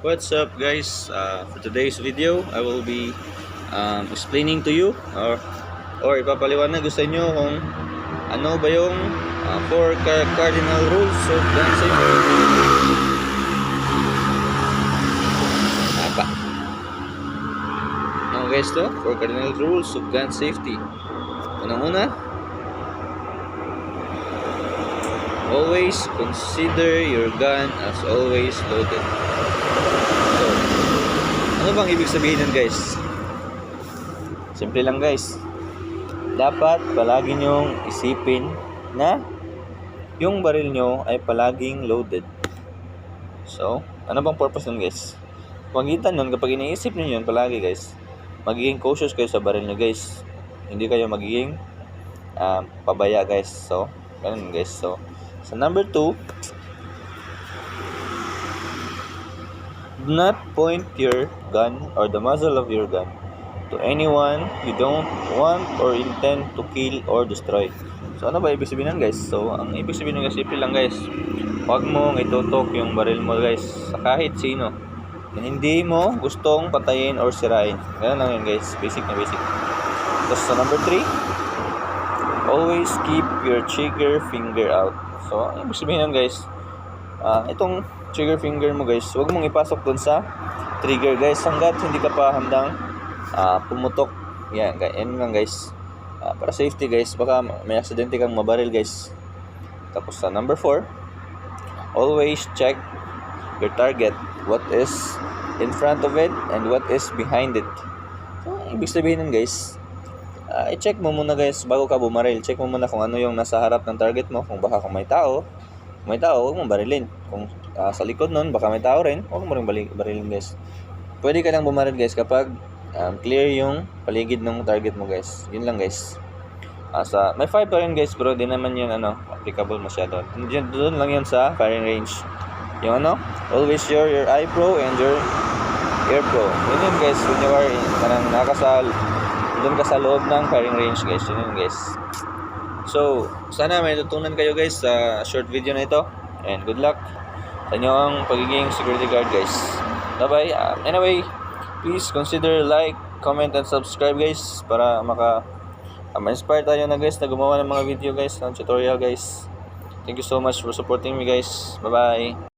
What's up guys? For today's video, I will be explaining to you or ipapaliwanag ko sa inyo kung ano ba yung 4 cardinal rules of gun safety. Apa? Ano guys to? 4 cardinal rules of gun safety. Unang-una, always consider your gun as always loaded. So, ano bang ibig sabihin nun guys? Simple lang guys. Dapat palagi nyong isipin na yung baril nyo ay palaging loaded. So, ano bang purpose nun guys? Magitan nun, kapag iniisip nyo yun palagi guys, magiging cautious kayo sa baril nyo guys. Hindi kayo magiging pabaya guys. So, ganun guys. So number 2, do not point your gun or the muzzle of your gun to anyone you don't want or intend to kill or destroy. So ano ba ibig sabihin nun guys? So ang ibig sabihin nun guys, simple lang guys. Huwag mong itutok yung baril mo guys sa kahit sino na hindi mo gustong patayin or sirain. Ganun lang yun guys, basic na basic. Tapos sa number 3, always keep your trigger finger out. So ang ibig sabihin nun guys, itong trigger finger mo guys, huwag mong ipasok dun sa trigger guys hanggat hindi ka pa handang pumutok. Yan lang guys, para safety guys, baka may aksidente kang mabaril guys. Tapos sa number 4, always check your target, what is in front of it and what is behind it. So ibig sabihin nun guys, i-check mo muna guys bago ka bumaril. Check mo muna kung ano yung nasa harap ng target mo. Kung baka kung may tao, huwag mong barilin. Kung sa likod nun, baka may tao rin, huwag mo rin barilin guys. Pwede ka lang bumaril guys kapag clear yung paligid ng target mo guys. Yun lang guys. May 5 pa rin guys, pero di naman yun applicable masyado. Doon lang yun sa firing range. Yung always your eye pro and your ear pro. Yun guys, when you are parang doon ka sa loob ng firing range guys. Yun guys. So, sana may natutunan kayo guys sa short video na ito. And good luck sa inyo ang pagiging security guard guys. Bye bye. Anyway, please consider like, comment, and subscribe guys para ma-inspire tayo na guys na gumawa ng mga video guys, ng tutorial guys. Thank you so much for supporting me guys. Bye bye.